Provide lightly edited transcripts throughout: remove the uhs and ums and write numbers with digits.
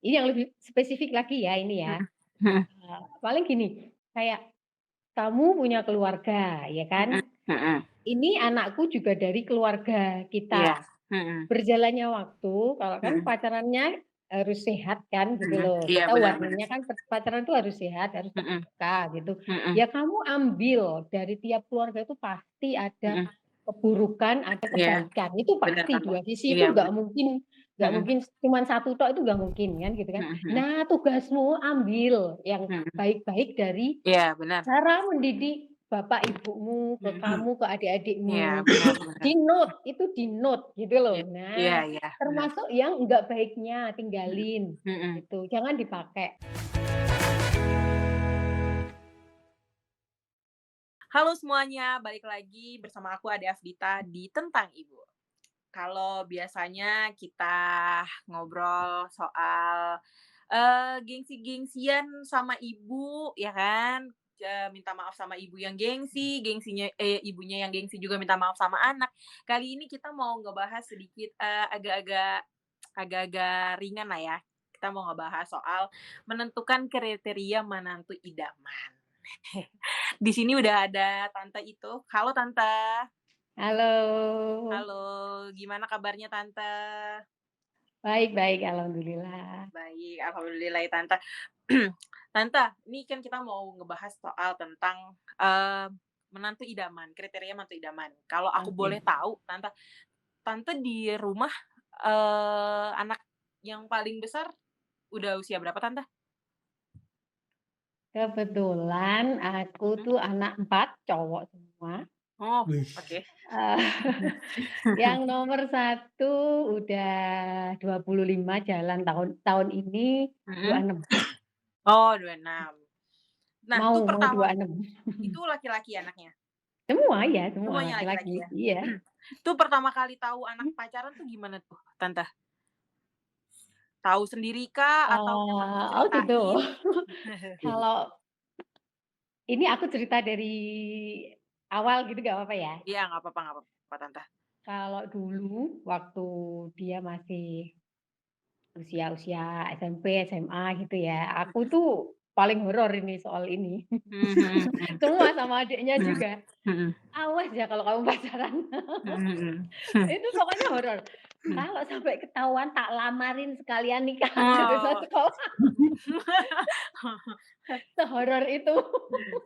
ini yang lebih spesifik lagi ya ini ya, Mhm, mhm, paling gini, kayak kamu punya keluarga ya mhm, kan, mhm, ini anakku juga dari keluarga iya, kita. mhm, Berjalannya waktu, kalau kan mhm, pacarannya harus sehat kan gitu mhm, loh. iya Kita bener bener, warnanya kan pacaran tuh harus sehat, harus mhm, terbuka gitu. mhm, Ya kamu ambil dari tiap keluarga itu pasti ada mhm, keburukan, ada iya, kebaikan. Itu bener pasti Tante, dua sisi itu iya nggak bener, mungkin nggak mhm, mungkin cuman satu tok itu nggak mungkin kan gitu kan. mhm mhm, Nah tugasmu ambil yang mhm, baik-baik dari iya bener, cara mendidik bapak ibumu, ke mhm, kamu, ke iya adik-adikmu gitu. bener bener, Di-note, itu di-note gitu iya loh. iya Nah, iya, bener, termasuk yang enggak baiknya mhm, tinggalin, mhm. gitu. Jangan dipakai. Halo semuanya, balik lagi bersama aku Ade Afdita di Tentang Ibu. Kalau biasanya kita ngobrol soal, gengsi-gengsian sama ibu, ya kan, minta maaf sama ibu yang gengsi, ibunya yang gengsi juga minta maaf sama anak. Kali ini kita mau ngebahas sedikit, agak-agak ringan lah ya. Kita mau ngebahas soal menentukan kriteria menantu idaman. Di sini udah ada Tante itu. Halo Tante. Halo. Halo, gimana kabarnya Tante? Baik baik, alhamdulillah. Baik, alhamdulillah ya Tante. Tante, ini kan kita mau ngebahas soal tentang, menantu idaman, kriteria menantu idaman. Kalau aku boleh Oke. tahu, Tante, Tante di rumah, anak yang paling besar udah usia berapa Tante? Kebetulan aku Mhm. tuh anak 4 cowok semua. Oh, Wih, oke. Eee, yang nomor satu udah 25 jalan tahun tahun ini Mhm. 26, Oh, 26. Nah, mau itu mau pertama 26. itu laki-laki anaknya? Semua ya, semua Semuanya laki-laki, laki-laki ya? iya. Itu pertama kali tahu anak pacaran tuh gimana tuh, Tante? Tahu sendiri kah atau memang Oh gitu. diceritain? Kalau ini aku cerita dari awal gitu nggak apa-apa ya? Iya, nggak apa-apa, Tante. Kalau dulu waktu dia masih usia-usia SMP, SMA gitu ya, aku tuh paling horor ini soal ini. Mhm mhm Semua sama adiknya mhm. juga, Mhm "Awas ya kalau kamu pacaran." mhm mhm. Itu pokoknya horor. Mhm. Kalau sampai ketahuan tak lamarin sekalian nikah gitu Oh. satu sehoror itu. Mhm.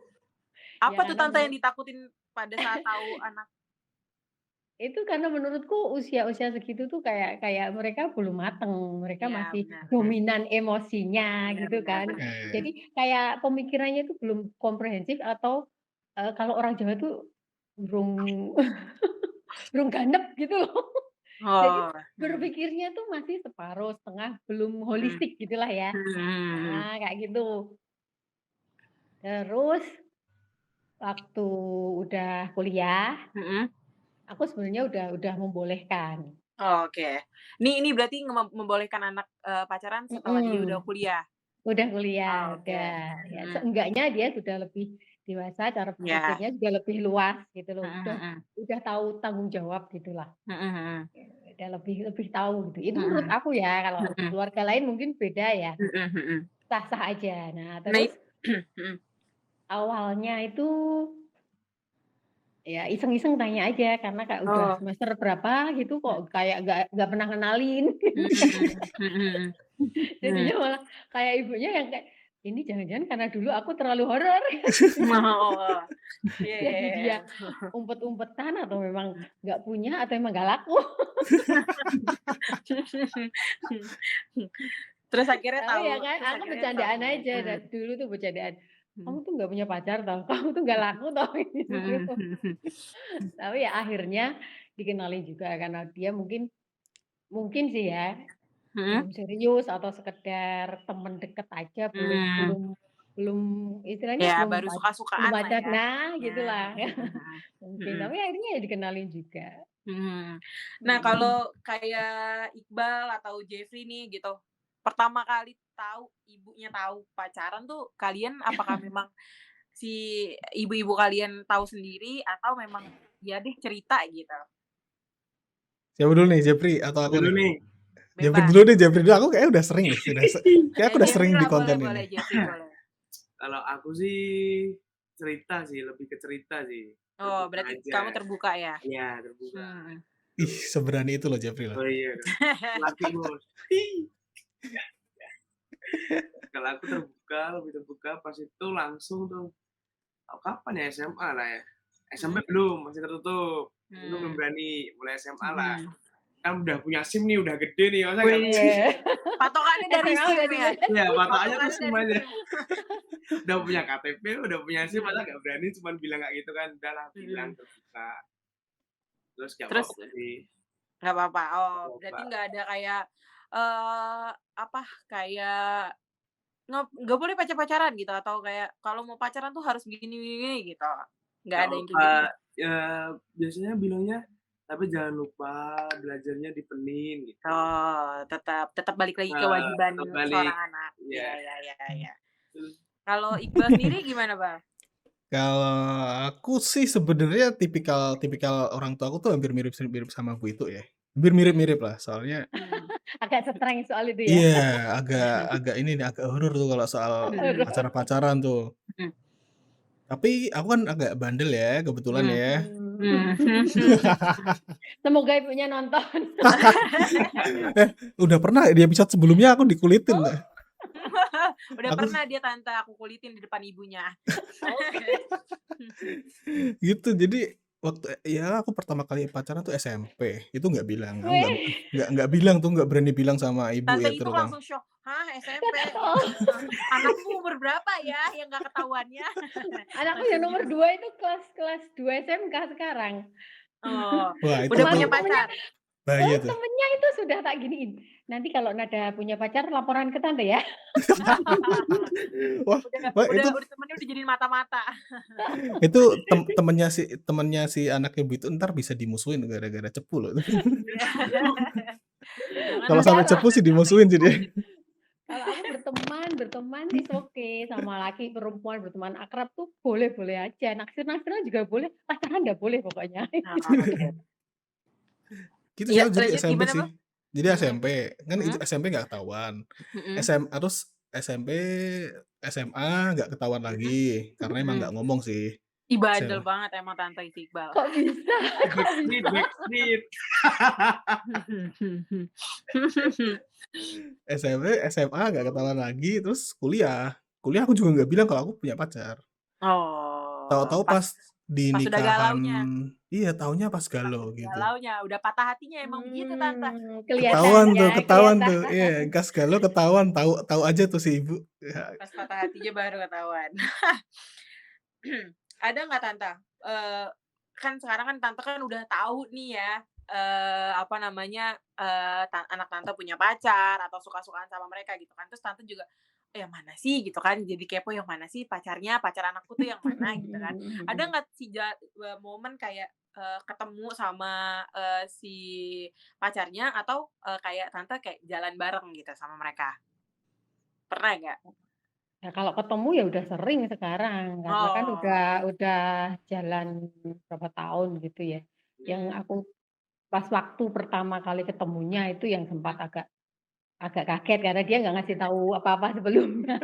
Ya Apa tuh karena Tante yang ditakutin pada saat tahu anak? itu karena menurutku usia-usia segitu tuh kayak kayak mereka belum mateng, mereka Iya, masih benar, dominan emosinya benar gitu benar kan. benar. oke. Jadi kayak pemikirannya itu belum komprehensif atau, kalau orang Jawa tuh burung burung ganep gitu loh. Jadi Oh, mhm berpikirnya tuh masih separuh, setengah, belum mhm. holistik gitulah ya. Mhm mhm Nah kayak gitu. Terus waktu udah kuliah, mhm. aku sebenarnya udah membolehkan. Oh, oke. Ini berarti membolehkan anak, pacaran setelah dia udah Mhm. kuliah? Udah kuliah, Oh, oke. udah, ya Mhm. seenggaknya dia sudah lebih dewasa, cara Iya. berpikirnya juga lebih luas gitu loh, Mhm mhm. udah tahu tanggung jawab gitulah, Mhm mhm. udah lebih lebih tahu gitu. Itu menurut Mhm. aku ya, kalau di Mhm. keluarga lain mungkin beda ya, Mhm mhm. sah-sah aja. Nah Nah terus mhm. awalnya itu ya iseng-iseng tanya aja karena kayak udah Oh. semester berapa gitu kok kayak nggak pernah kenalin. Mhm mhm. Mhm. Jadinya malah kayak ibunya yang kayak, "Ini jangan-jangan karena dulu aku terlalu horor." Oh. Iya iya Jadi dia iya. umpet-umpetan atau memang nggak punya atau emang nggak laku. Terus akhirnya Tapi tahu ya kan terus aku akhirnya bercandaan tahu. aja Mhm. dulu tuh bercandaan, Mhm. "Kamu tuh nggak punya pacar tau, kamu tuh nggak laku tau," Mhm gitu. mhm. Tapi ya akhirnya dikenalin juga karena dia mungkin mungkin sih ya, Mhm? belum serius atau sekedar temen deket aja belum Mmm. belum belum istilahnya Ya belum baru belum suka-sukaan lah pacar ya. nah Ya, gitulah. mhm mhm. Mungkin, Mhm. tapi akhirnya ya dikenalin juga. Mhm. Nah, Mhm. kalau kayak Iqbal atau Jeffrey nih gitu, pertama kali tahu ibunya tahu pacaran tuh kalian apakah memang si ibu-ibu kalian tahu sendiri atau memang ya deh cerita gitu? Siapa dulu nih, Jepri atau aku Dulu nih? nih. Jeffrey Bebas. dulu deh, Jeffrey dulu. Aku kayaknya udah sering deh, kayak aku udah Jeffrey sering di lah, boleh konten boleh ini. Jeffrey boleh. Kalau aku sih cerita sih, lebih ke cerita sih. Oh, Terbuka berarti aja. kamu terbuka ya? Iya, terbuka. Ih, seberani itu loh Jeffrey loh. Oh iya dong. Laki bos. Kalau aku terbuka, lebih terbuka pas itu langsung tuh. Oh, kapan ya SMA lah ya? SMP belum, masih tertutup. Itu belum berani, mulai SMA lah. Kan udah punya SIM nih, udah gede nih. Masa nggak bisa? Patokannya dari SMA SIM udah ya? Iya, patokannya tuh Patokannya SIM dari aja. SIM. Udah punya KTP, udah punya SIM, masa nggak berani cuman bilang kayak gitu kan. Udah lah, bilang terbuka. Terus nggak Terus apa-apa sih. nggak apa-apa. Oh, Nggak apa-apa. berarti nggak ada kayak apa kayak nggak boleh pacaran gitu atau kayak kalau mau pacaran tuh harus begini gitu. Nggak ada yang kayak gitu. Ya, biasanya bilangnya tapi jangan lupa belajarnya dipenin gitu. Oh, tetap balik lagi kewajiban tetap balik. seorang anak. Iya. Iya. Kalau Iqbal sendiri gimana, Bang? Kalau aku sih sebenarnya tipikal orang tua aku tuh hampir mirip sama Bu itu ya. Hampir mirip lah, soalnya Agak strength soal itu ya. iya, agak ini nih, agak horor tuh kalau soal pacaran tuh. Tapi aku kan agak bandel ya, kebetulan ya. Semoga ibunya nonton. Udah pernah di episode sebelumnya aku dikulitin. Udah pernah dia tante aku kulitin di depan ibunya. Gitu, jadi waktu aku pertama kali pacaran tuh SMP. Itu nggak bilang, aku nggak bilang tuh, nggak berani bilang sama ibu Tante ya itu terutama. langsung shock. Hah, SMP? Anakmu umur berapa ya yang nggak ketahuannya? Anakku yang nomor 2 itu kelas 2 SMK sekarang. Oh, Wah, itu udah tuh punya pacar. bahaya tuh. Temennya itu sudah tak giniin. Nanti kalau Nada punya pacar laporan ke tante ya. Wah, itu udah temennya udah jadiin mata-mata. itu temennya si anak ibu itu ntar bisa dimusuhin gara-gara cepu loh. Kalau sampai cepu sih dimusuhin sih dia. Kalau aku berteman is oke, sama laki perempuan berteman akrab tuh boleh-boleh aja. Naksir-naksiran juga boleh, pacaran nggak boleh pokoknya. Gitu Iya, ya, jadi lanjut, SMP gimana, sih. Bang? Jadi SMP kan itu SMP nggak ketahuan. Terus SMP SMA nggak ketahuan lagi karena emang nggak ngomong sih. Ih, bandel banget emang Tante Iqbal. Kok bisa? Backstreet. SMP, SMA nggak ketahuan lagi, terus kuliah aku juga nggak bilang kalau aku punya pacar. Oh. Tahu-tahu pas di pas udah nikahan, galaunya. iya taunya pas galau gitu. Galaunya, udah patah hatinya emang begitu Tante. Ketahuan tuh, iya gas galau ketahuan, tahu aja tuh si ibu. Pas patah hatinya baru ketahuan. Ada nggak Tante? Kan sekarang kan Tante kan udah tahu nih ya, apa namanya, anak Tante punya pacar atau suka-sukaan sama mereka gitu kan. Terus Tante juga, yang mana sih gitu kan, jadi kepo yang mana sih pacar anakku tuh yang mana gitu kan. Ada nggak sih momen kayak ketemu sama si pacarnya atau kayak Tante kayak jalan bareng gitu sama mereka? Pernah nggak? Ya kalau ketemu ya udah sering sekarang, karena kan udah jalan berapa tahun gitu ya. Yang aku pas waktu pertama kali ketemunya itu yang sempat agak kaget karena dia nggak ngasih tahu apa-apa sebelumnya.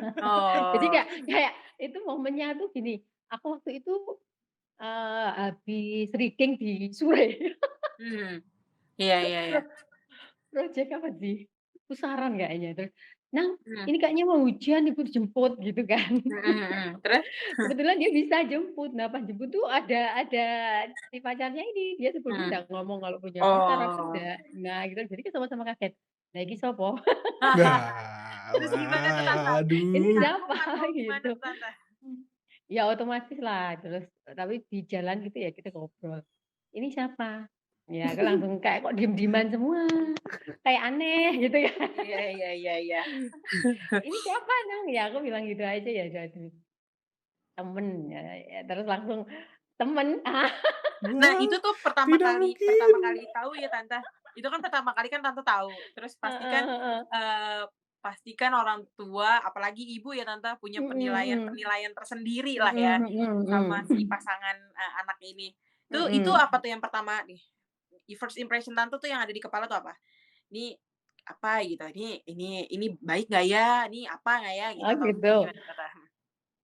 Jadi kayak itu momennya tuh gini, aku waktu itu habis reading di Sure. Iya. Project apa sih? Pusaran kayaknya. Terus, "Nang, ini kayaknya mau hujan, Ibu dijemput," gitu kan. Terus? Kebetulan dia bisa jemput. Nah, pas jemput tuh ada si pacarnya ini, dia sebelumnya nggak ngomong kalau punya pacar apa enggak. Nah, gitu. Jadi kan sama-sama kaget. "Lah iki sapa?" Terus gimana tuh Tante? Ini siapa? Gimana Gitu. tuh Tante? Ya otomatis lah. Terus tapi di jalan gitu ya kita ngobrol. "Ini siapa?" Ya aku langsung kayak kok diem-dieman semua. Kayak aneh gitu ya. Iya. "Ini siapa, Nang?" Ya aku bilang gitu aja ya jadi temen ya, terus langsung temen. Nah, itu tuh pertama kali tahu ya Tante. Itu kan pertama kali kan Tante tahu. Terus pastikan orang tua apalagi ibu ya Tante punya penilaian tersendiri lah ya sama si pasangan anak ini. Itu apa tuh yang pertama nih? First impression Tante tuh yang ada di kepala tuh apa? Ini apa gitu, ini baik nggak ya? Ini apa nggak ya? Gitu Oh atau gitu. gimana kata?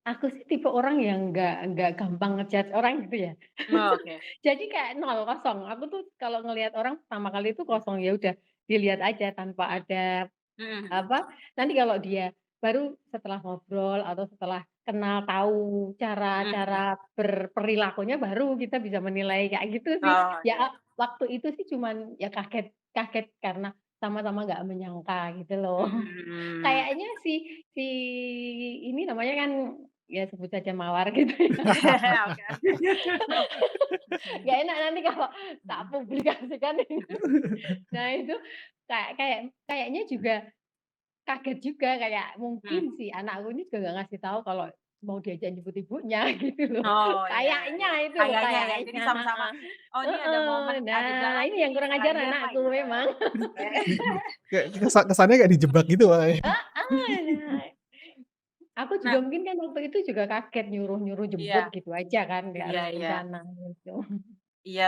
Aku sih tipe orang yang nggak gampang ngejudge orang gitu ya. Oh, oke. Jadi kayak 0, kosong. Aku tuh kalau ngelihat orang pertama kali itu kosong, ya udah dilihat aja tanpa ada Mhm, apa, nanti kalau dia baru setelah ngobrol atau setelah kenal, tahu mhm. cara-cara berperilakunya baru kita bisa menilai kayak gitu sih. Oh, Ya oke. waktu itu sih cuman ya kaget kaget karena sama-sama nggak menyangka gitu loh. Mmm. Kayaknya si ini namanya kan, ya sebut saja mawar gitu ya. Oke. Nggak enak nanti kalau tak publikasikan ini. Nah itu kayaknya juga kaget juga, kayak Mhm. mungkin si anakku ini juga nggak ngasih tahu kalau mau diajak jemput ibunya gitu loh. Oh, iya Kayaknya iya. itu loh, Kayaknya ya, jadi kayaknya, sama-sama, "Oh, ini ada heeh. momen, ada Nah, jalan ini yang nih kurang ajar kalian mah," anakku gitu. memang. Oke. Di kayak kesannya kayak dijebak gitu makanya. Heeh, nah, aku juga Nah, mungkin kan waktu itu juga kaget nyuruh-nyuruh jemput iya gitu aja kan, nggak iya harus iya. rencana gitu. Iya,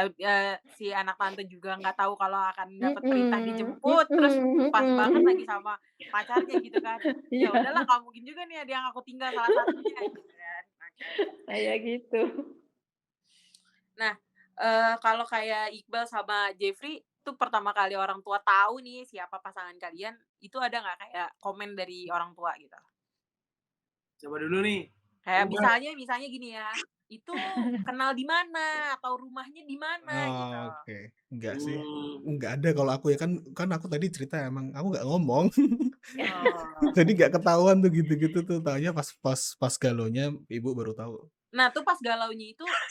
si anak tante juga nggak tahu kalau akan dapat perintah Mhm, dijemput, terus pas banget lagi mhm. sama pacarnya gitu kan. Ya Iya, udahlah nggak mungkin juga nih ada yang aku tinggal salah satunya gitu kan. Oke. kayak gitu. Nah, kalau kayak Iqbal sama Jeffrey tuh pertama kali orang tua tahu nih siapa pasangan kalian, itu ada nggak kayak komen dari orang tua gitu? Coba dulu nih. Kayak Enggak. misalnya gini ya, "Itu kenal di mana?" Atau "Rumahnya di mana?" Gitu. Oke, enggak sih, Hmm. enggak ada kalau aku ya, kan aku tadi cerita emang aku nggak ngomong. Oh. Jadi nggak ketahuan tuh gitu-gitu tuh, taunya pas pas pas galonya ibu baru tahu. Nah, tuh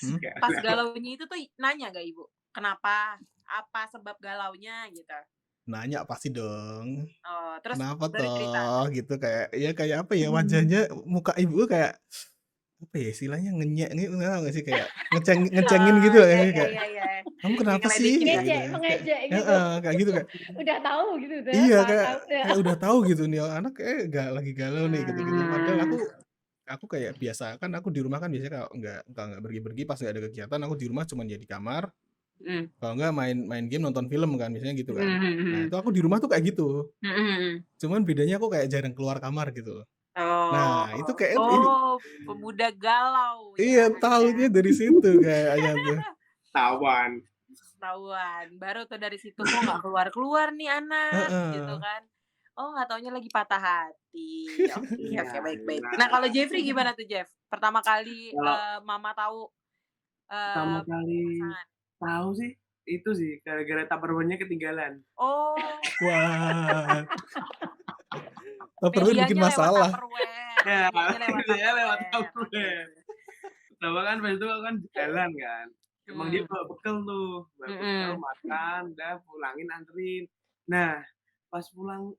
Mhm, pas galaunya itu tuh nanya nggak ibu? Kenapa? Apa sebab galaunya gitu? nanya pasti dong, Oh, terus "Kenapa baru cerita? toh?" Gitu kayak ya kayak apa ya, wajahnya muka ibu kayak apa ya istilahnya ngenyek gitu, tahu nggak sih? Kayak ngecengin Oh, gitu loh iya ya, iya kayak, iya iya. "Kamu Ya kenapa sih?" ngeledekin ya? Gitu Mengejek ya, kayak mengejek gitu. heeh, kayak gitu kayak Udah tahu gitu deh, iya, kayak tahu ya. kayak udah tahu gitu nih anak kayaknya lagi galau nih gitu-gitu. Padahal Mmm, aku kayak biasa, kan aku di rumah kan biasanya kalau nggak pergi-pergi pas nggak ada kegiatan aku di rumah cuman ya di kamar, mhm, kalau nggak main main game, nonton film kan biasanya gitu mhm kan. mhm Nah mhm. itu aku di rumah tuh kayak gitu, Mhm mhm. cuman bedanya aku kayak jarang keluar kamar gitu. Oh. Nah itu kayak Oh, pemuda galau iya ya taunya Anda. dari situ kayaknya tuh. Tawan. Ketahuan, baru tuh dari situ, "Kok nggak keluar-keluar nih anak?" Gitu Heeh. kan. Oh, nggak taunya lagi patah hati. Oke Iya, oke, baik baik. iya. Nah, kalau Jeffrey gimana tuh, Jeff? Pertama kali, Kalau Mama tahu, pertama punya kali pasangan? tahu sih, itu sih gara-gara Tupperware-nya ketinggalan. Oh, Wah, Tupperware bikin medianya lewat masalah. Tupperware Ya, medianya lewat dia lewat Tupperware. Oke Tupperware. oke. Pertama kan pas itu aku kan jalan kan, emang dia Mhm, bawa bekal tuh, bawa bekal mhm, makan, udah pulangin anterin. Nah,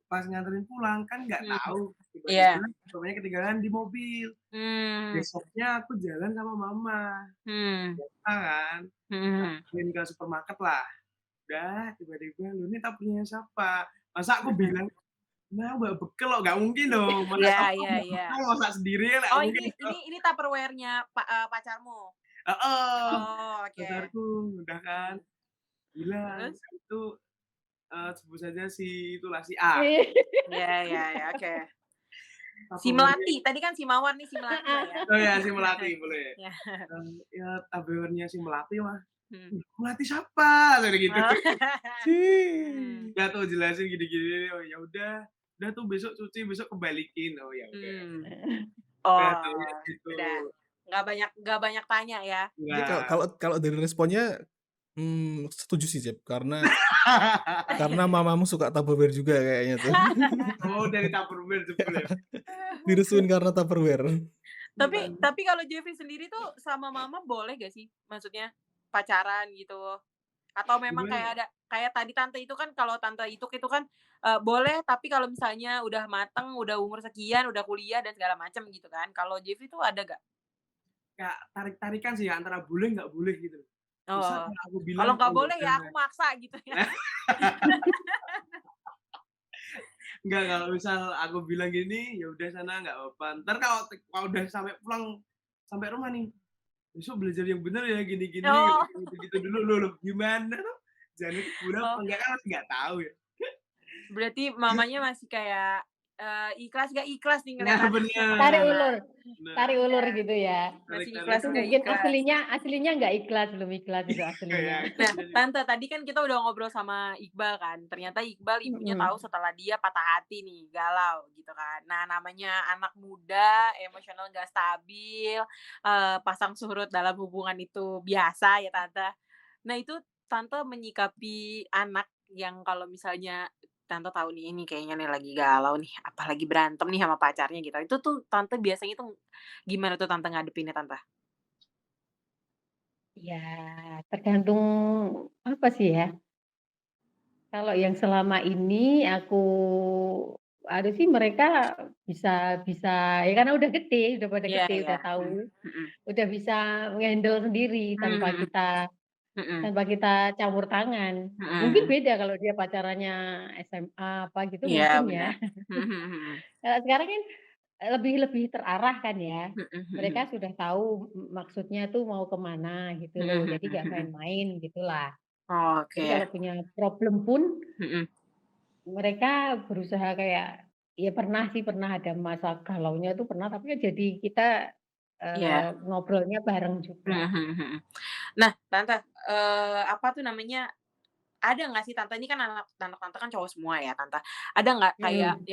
pas nganterin pulang kan nggak mhm. tahu, tiba-tiba Iya. Tupperware-nya ketinggalan di mobil. Mmm, Besoknya aku jalan sama mama, hmm, biasa kan, mhm. anterin ke supermarket lah. Udah tiba-tiba, "Loh ini Tupperware-nya siapa?" Masa aku bilang, "Nah, bawa bekal kok, nggak mungkin dong, masa Iya kamu iya bawa iya. bekal masak sendiri kan nggak Oh, mungkin dong." ini Tupperware-nya pacarmu? Heeh, Oh, oke. pacarku udah kan Mhm. bilang, Terus? itu, sebut saja si itulah, si A, Iya iya iya, oke. Si Tupperware-nya Melati, tadi kan si Mawar nih si Melati lah ya. oh ya, si Melati boleh, Ya. ya Tupperware-nya si Melati mah, Mhm. "Ih, Melati siapa?" Katanya gitu. Oh. Cih. Mmm, Udah tuh jelasin gini-gini, oh ya udah tuh besok cuci, besok kembaliin. Oh ya udah, mmm. udah taunya Oh, gitu. udah. Nggak banyak tanya ya? Tapi kalau Enggak. kalau kalau dari responnya, setuju sih Jep, karena mamamu suka Tupperware juga kayaknya tuh. Oh dari Tupperware jebule. Direstuin karena Tupperware. Tapi kalau Jeffrey sendiri tuh sama Mama boleh gak sih? Maksudnya pacaran gitu? Atau memang Gimana ya? kayak tadi tante itu kan kalau tante itu kan, boleh tapi kalau misalnya udah mateng, udah umur sekian, udah kuliah dan segala macam gitu kan. Kalau Jeffrey tuh ada gak? Kayak tarik-tarikan sih antara boleh nggak boleh gitu. Misal Oh, kalau aku bilang, kalau nggak "Oh ya boleh udah." ya aku maksa gitu ya? Enggak, kalau misal aku bilang gini, ya udah sana nggak apa-apa. Entar kalau udah sampai pulang, sampai rumah nih, "Besok belajar yang bener ya gini-gini," Oh gitu-gitu dulu. Loh loh gimana tuh? Jalannya ke kuburan apa oh enggak kan masih nggak tahu ya. Berarti mamanya masih kayak, ikhlas nggak ikhlas nih Nah, ngeliat anaknya Tarik bener. ulur, pacaran. tarik Nah, ulur Iya, gitu ya. masih tarik-tarik ikhlas Itu nggak ulur. mungkin ikhlas. aslinya nggak ikhlas, belum ikhlas itu aslinya. Iya, Nah, bisa juga. Tante, tadi kan kita udah ngobrol sama Iqbal kan, ternyata Iqbal ibunya tahu Mhm. setelah dia patah hati nih, galau gitu kan. Nah, namanya anak muda, emosional nggak stabil, pasang surut dalam hubungan itu biasa ya, Tante. Nah, itu Tante menyikapi anak yang kalau misalnya Tante tahu nih, ini kayaknya nih lagi galau nih, apalagi berantem nih sama pacarnya gitu, itu tuh Tante biasanya tuh gimana tuh Tante ngadepinnya, Tante? Ya, tergantung apa sih ya, kalau yang selama ini aku aduh sih mereka bisa bisa ya karena udah gede, udah pada Iya gede, iya, udah tahu, mhm, udah bisa nge-handle sendiri tanpa mhm kita mhm, tanpa kita campur tangan. Mungkin mhm, beda kalau dia pacarannya SMA apa gitu iya mungkin ya. benar, mhm mhm Kalau sekarang kan, lebih lebih terarah kan ya. mhm, mhm mhm, Mereka sudah tahu maksudnya tuh mau ke mana gitu mhm loh, mhm jadi nggak mhm. main-main gitulah. Jadi Oke, kalau punya problem pun mhm, mereka berusaha kayak ya pernah sih, pernah ada masa galaunya tuh pernah, tapi kan jadi kita, iya, ngobrolnya bareng mhm juga. mhm mhm. Nah, Tante, apa tuh namanya, ada nggak sih Tante ini kan anak anak Tante kan cowok semua ya, Tante. Ada nggak kayak Mhm.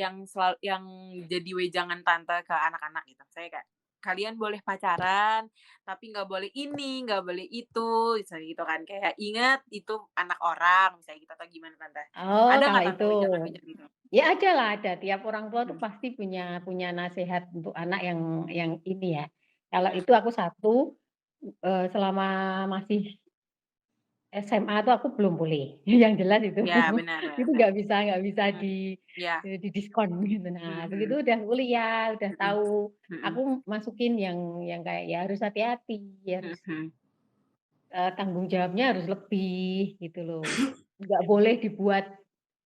yang jadi wejangan Tante ke anak-anak gitu? Saya kayak, "Kalian boleh pacaran, tapi nggak boleh ini, nggak boleh itu," misalnya gitu kan. Kayak, "Ingat itu anak orang," misalnya gitu, atau gimana Tante? Oh, Ada kalau nggak Tante itu wejangan-wejangan gitu? ya ada lah, ada. Tiap orang tua tuh Mhm, pasti punya punya nasihat untuk anak yang ini ya. Kalau mhm. itu aku satu, selama masih SMA tuh aku belum boleh, yang jelas itu. Iya, benar benar Itu benar. nggak bisa Mhm. Iya. didiskon gitu. Nah, Mhm begitu udah kuliah, udah mhm. tahu, Mhm aku masukin yang kayak ya harus hati-hati, mhm harus, mhm. tanggung jawabnya harus lebih gitu loh. Nggak boleh dibuat,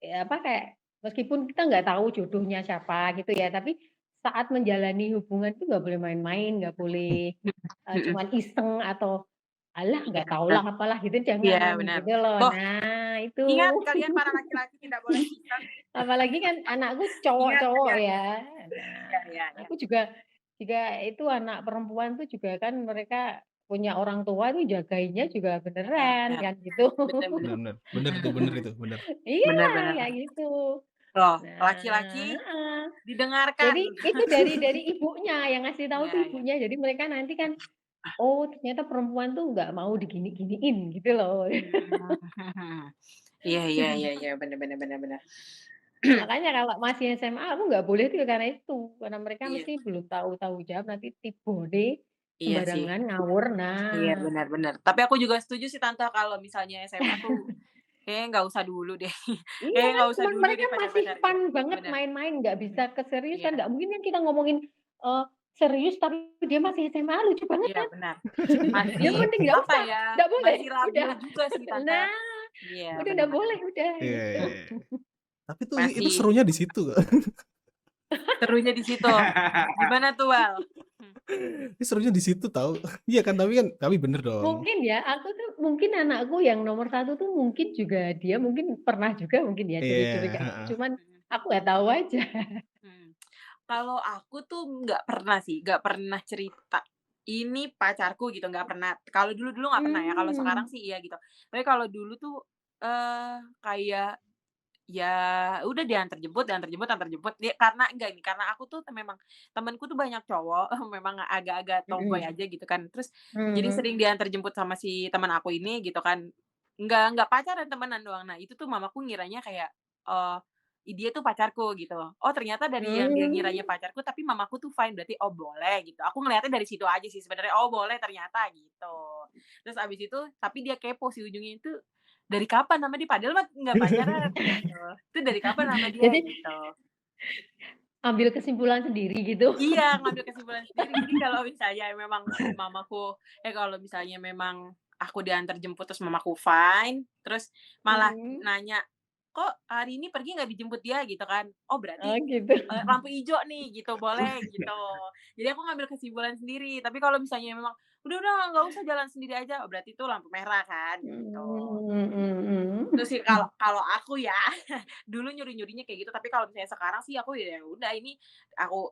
apa, kayak meskipun kita nggak tahu jodohnya siapa gitu ya, tapi saat menjalani hubungan itu nggak boleh main-main, nggak boleh, Mhm mhm. cuman iseng atau alah Iya nggak benar. tahulah apalah gitu Iya jangan, benar. gitu loh. Boh, Nah itu, ingat kalian para laki-laki tidak boleh iseng. apalagi kan anakku Ingat cowok-cowok kalian. ya. Iya Nah, iya iya. aku juga juga itu anak perempuan tuh juga kan mereka punya orang tua tuh jagainnya juga Iya beneran benar. kan gitu. Benar benar. Bener bener. Bener Mhm itu bener mhm. itu, bener. Iya, Benar benar. kayak gitu. Loh, Nah laki-laki heeh. didengarkan. Jadi itu dari ibunya, yang ngasih tahu Iya tuh iya. ibunya. Jadi mereka nanti kan, oh ternyata perempuan tuh nggak mau digini-giniin gitu loh. Mmm, iya iya iya iya, benar benar benar benar. Makanya kalau masih SMA aku nggak boleh tuh karena itu, karena mereka Iya mesti belum tahu tanggung jawab nanti tibone iya sih. sembarangan ngawur. Iya, Nah, benar benar. Tapi aku juga setuju sih Tante kalau misalnya SMA tuh kayaknya nggak usah dulu deh. iya Kayaknya kan nggak usah cuman dulu mereka deh masih pacar-pacaran. fun banget Benar. main-main, nggak bisa keseriusan, Iya nggak mungkin kan kita ngomongin, serius tapi dia masih SMA, lucu banget iya kan? benar. Yang Masih, penting nggak apa usah, ya, nggak boleh, masih udah. labil juga sih Tante. Nah, Iya, udah benar nggak benar. boleh, udah Iya gitu. iya iya. Tapi tuh itu Masih serunya di situ kok. serunya di situ. Gimana tuh, Wal? Ini serunya di situ tahu. Iya kan, tapi bener dong. Mungkin ya, aku tuh mungkin anakku yang nomor satu tuh mungkin juga dia mungkin pernah juga mungkin ya curi-curi Iya, kayak heeh. gitu, cuman Mhm aku nggak tahu aja. mhm. Kalau aku tuh nggak pernah sih, nggak pernah cerita, "Ini pacarku," gitu, nggak pernah. Kalau dulu-dulu nggak pernah ya, kalau sekarang Mmm, sih iya gitu. Tapi kalau dulu tuh, kayak ya udah diantar jemput antar jemput, ya karena enggak ini, karena aku tuh memang temenku tuh banyak cowok, memang agak-agak tomboy mhm, aja gitu kan. Terus jadi mhm. sering diantar jemput sama si teman aku ini gitu kan. Nggak pacaran, temenan doang. Nah itu tuh mamaku ngiranya kayak, eee, dia tuh pacarku gitu. Oh ternyata dari yang dia ngiranya Mmm. pacarku, tapi mamaku tuh fine, berarti, oh boleh gitu. Aku ngelihatnya dari situ aja sih sebenarnya, oh boleh ternyata gitu. Terus abis itu tapi dia kepo sih ujungnya itu, "Dari kapan sama dia?" Padahal mah nggak pacaran gitu. "Itu dari kapan sama dia?" Jadi Gitu. ambil kesimpulan sendiri gitu? Iya, ngambil kesimpulan sendiri. Jadi kalau misalnya memang mamaku kalau misalnya memang aku diantar jemput terus mamaku fine, terus malah Mhm. nanya, "Kok hari ini pergi nggak dijemput dia?" Gitu kan. Oh berarti, Oh gitu. lampu ijo nih gitu, boleh gitu. Jadi aku ngambil kesimpulan sendiri. Tapi kalau misalnya memang, udah nggak usah jalan sendiri aja." Oh, berarti itu lampu merah kan, gitu. Itu sih kalau kalau aku ya, dulu nyuri-nyurinya kayak gitu, tapi kalau misalnya sekarang sih aku ya udah ini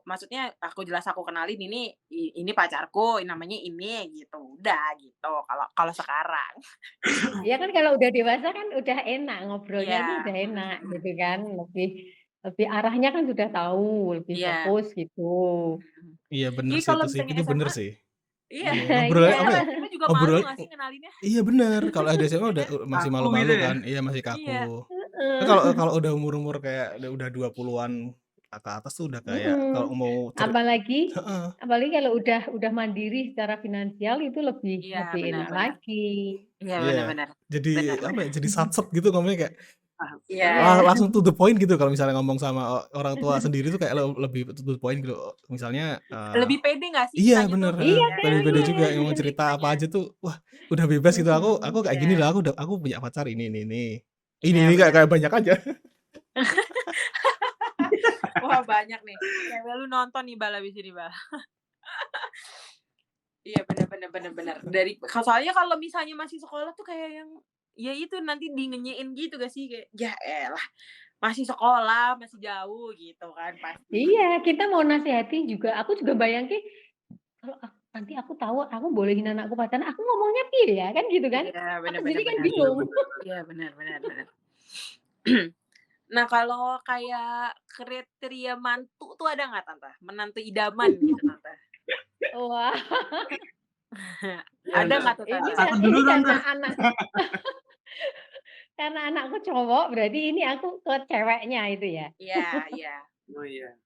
maksudnya aku jelas aku kenalin ini pacarku, namanya ini gitu, udah gitu kalau kalau sekarang. Ya kan kalau udah dewasa kan udah enak, ngobrolnya itu Iya, udah enak gitu kan, lebih lebih arahnya kan sudah tahu, lebih iya, fokus gitu. Iya bener jadi sih kalau itu sih, misalnya itu bener SMA sih. iya, Iya ngobrol Iya. apa kalau ya, SMA juga malu ngobrol nggak sih ngenalinnya? iya bener, kalau ada SMA Ya udah kan? masih Kaku gitu malu-malu ya? kan, iya masih Iya, kaku. Tapi kalau Heeh. kalau udah umur-umur kayak udah 20-an ke atas tuh udah kayak kalau Mhm. mau Apalagi heeh, apalagi kalau udah mandiri secara finansial itu lebih iya, lebih benar enak benar. lagi. Iya, benar iya. benar. Jadi Benar apa benar. ya, jadi satsep gitu ngomongnya kayak Ah, Iya. langsung to the point gitu kalau misalnya ngomong sama orang tua sendiri tuh kayak lebih to the point gitu. Misalnya, Lebih pede nggak sih iya kitanya bener, tuh? heeh, Iya Ya kan, kan? pede-pede iya. juga yang mau cerita apa Ceritanya. aja tuh, wah udah bebas gitu, aku Mhm. kayak gini loh, Iya. aku punya pacar ini. Iya, Ini kayak benar. kayak banyak aja. Wah, banyak nih. Cewek lu nonton nih Bal abis ini Bal. Iya, benar benar benar benar. Soalnya kalau misalnya masih sekolah tuh kayak yang ya itu nanti dingenyein gitu gak sih kayak ya elah masih sekolah, masih jauh gitu kan pasti. Iya, kita mau nasihatin juga, aku juga bayangke kalau nanti aku tahu aku bolehin anakku pacaran, aku ngomongnya piye ya, kan gitu kan. Iya, Aku benar benar sendiri kan benar. bener bingung. bener. Iya, benar benar benar. Nah, kalau kayak kriteria mantu tuh ada nggak Tante? Menantu idaman gitu Tante? Wah, Ya Ada udah, nggak tuh ini Tante? satu dulu ini Tante. karena anakku cowok, berarti ini aku ke ceweknya itu ya. Iya iya. Oh iya.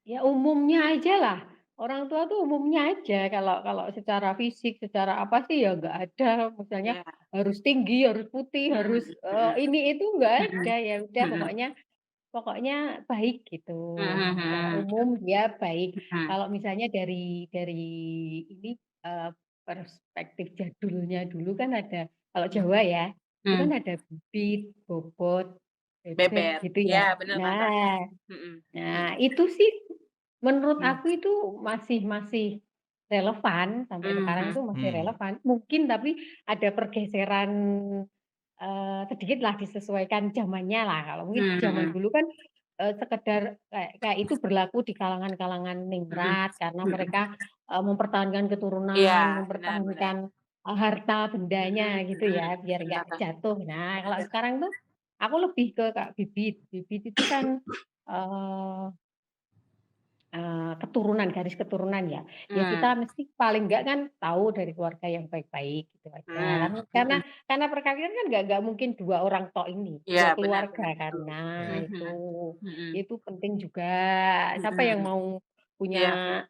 Ya umumnya aja lah, orang tua tuh umumnya aja kalau kalau secara fisik, secara apa sih ya nggak ada misalnya Iya. harus tinggi, harus putih, harus, Mhm mhm. ini itu nggak Mhm ada, ya udah mhm. pokoknya pokoknya baik gitu. Mhm Secara mhm. umum dia baik. Mhm. Kalau misalnya dari ini, eee, perspektif jadulnya dulu kan ada kalau Jawa ya, itu kan Mmm. ada bibit, bobot, bebet Bebet. gitu ya. Iya, bener Tante. Nah Mhm. nah itu sih menurut Mmm. aku itu masih masih relevan, sampai sekarang Mhm. itu masih Mmm, relevan. Mungkin tapi ada pergeseran, sedikitlah disesuaikan zamannya lah. Kalau mungkin zaman Mhm. dulu kan, sekedar kayak kayak itu berlaku di kalangan-kalangan Mhm. ningrat karena Mhm. mereka, mempertahankan Iya, keturunan, benar benar. mempertahankan, harta bendanya Mhm gitu mhm. ya, biar Benar nggak Tante. jatuh. Nah, kalau Iya. sekarang tuh aku lebih ke Kak bibit. Bibit itu kan, eee keturunan, garis keturunan ya. Ya Mmm. kita mesti paling enggak kan tahu dari keluarga yang baik-baik gitu aja. Mmm. Karena Mhm. karena perkawinan kan nggak mungkin 2 orang tok ini, Iya, 2 benar keluarga benar. kan. Nah oke. Mhm. Mhm. itu penting juga. Siapa yang Mhm. mau Iya. punya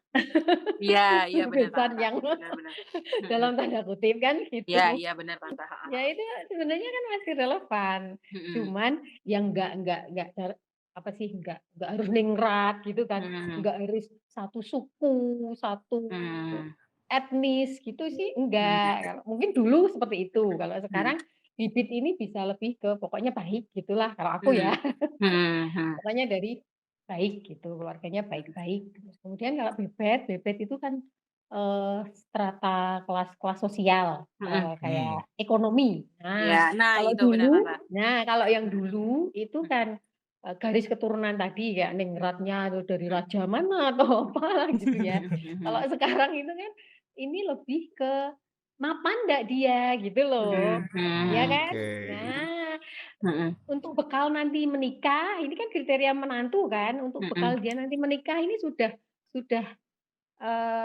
Iya iya, benar besan Tante. yang Benar benar. Mhm. dalam tanda kutip kan Iya gitu. iya, benar Tante. Heeh Ya heeh. itu sebenarnya kan masih relevan, Mhm. cuman yang nggak apa sih, nggak harus ningrat gitu kan, Mhm. nggak harus satu suku, satu Mmm. etnis gitu sih enggak, Mhm. kalau mungkin dulu seperti itu, kalau Mhm. sekarang bibit ini bisa lebih ke pokoknya baik gitulah kalau aku ya, Mhm. Mhm mhm. pokoknya dari baik gitu, keluarganya baik-baik. Terus kemudian kalau bebet, bebet itu kan, strata kelas-kelas sosial, Mhm. kayak Mmm, ekonomi. Iya, nah itu benar Tante. Kalau yang Mhm. dulu itu Mhm. kan, garis keturunan tadi kayak ningratnya atau dari Mhm. raja mana atau apalah gitu ya. Mhm Kalau mhm. sekarang itu kan, ini lebih ke mapan nggak dia gitu loh, Mhm ya mhm. kan? oke. Nah Mhm. untuk bekal nanti menikah, ini kan kriteria menantu kan, untuk Mhm. bekal dia nanti menikah ini sudah,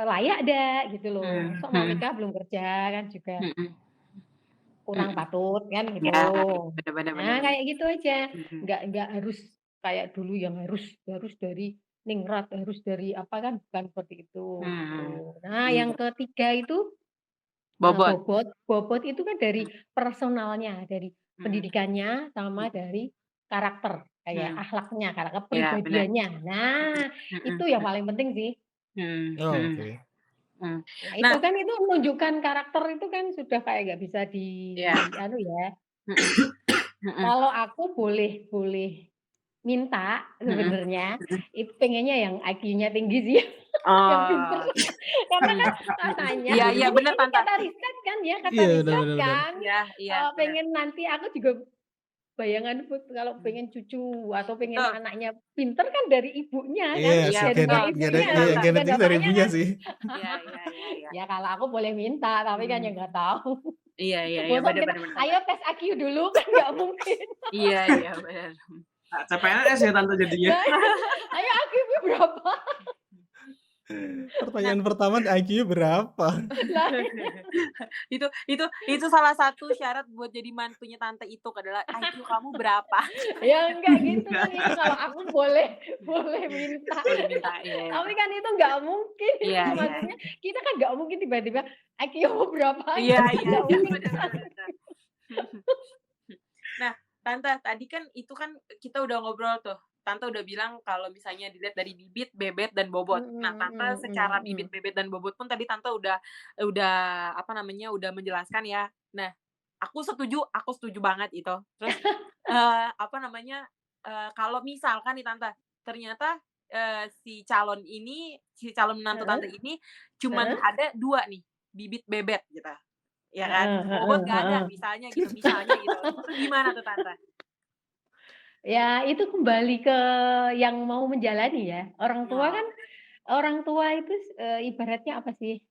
layak ndak gitu loh. Mhm Masa mau mhm. nikah belum kerja kan juga Mhm. kurang Mhm. patut kan gitu. Iya, bener bener bener Nah bener. kayak gitu aja, Mhm. nggak harus kayak dulu yang harus harus dari ningrat, harus dari apa kan, bukan seperti itu, Mhm. gitu. Nah yang Iya. ketiga itu, Bobot. bobot. Bobot itu kan dari Mhm personalnya, dari mhm pendidikannya sama mhm dari karakter, kayak mhm. akhlaknya, Iya, bener. kepribadiannya. Nah, Mhm itu yang mhm paling penting sih. mhm Oh, mhm oke. mhm. Nah, itu Nah kan itu menunjukkan karakter itu kan sudah kayak nggak bisa iya. anu ya. Mhm mhm Kalau aku boleh boleh minta mhm sebenarnya, mhm. itu pengennya yang IQ-nya tinggi sih. yang pinter. Oh, oke. Karena kan katanya Iya, iya, bener, ini Tante. kata riset kan ya, kata Iya, riset benar. kan, Iya, iya, bener. pengen nanti aku juga bayanganku kalau pengen cucu atau pengen Betul. anaknya pinter kan dari ibunya kan, Iya Iya, sih, betul. dari ibunya Setuju, Tante. bukan genetik dari bapaknya ibunya kan. sih. Iya, iya, iya, iya. Ya kalau aku boleh minta, tapi kan ya nggak tahu. Iya, iya, iya, Masa bener, kita, bener, bener, Tante. ayo tes IQ dulu kan nggak mungkin. Iya, iya, bener. CPNS ya Tante jadinya. Nah, ayo IQ-nya berapa? Pertanyaan pertama IQ-nya berapa? Lah, Itu salah satu syarat buat jadi mantunya Tante itu adalah IQ kamu berapa? ya enggak gitu kan, itu kalau aku boleh minta. Boleh minta, iya. Tapi kan itu nggak mungkin. Iya, iya. Maksudnya kita kan nggak mungkin tiba-tiba IQ-mu berapa? Iya, iya, Nggak iya, mungkin. bener, bener, bener. Nah, Tante, tadi kan itu kan kita udah ngobrol tuh. Tante udah bilang kalau misalnya dilihat dari bibit, bebet, dan bobot. Nah, Tante secara bibit, bebet, dan bobot pun tadi Tante udah apa namanya, udah menjelaskan ya. Nah, aku setuju banget itu. Terus apa namanya, kalau misalkan nih Tante, ternyata si calon menantu Tante ini cuman ada 2 nih, bibit, bebet gitu. Ya kan? Bobot nggak ada misalnya gitu. Itu gimana tuh Tante? Ya itu kembali ke yang mau menjalani ya. Orang tua kan, orang tua itu ibaratnya apa sih?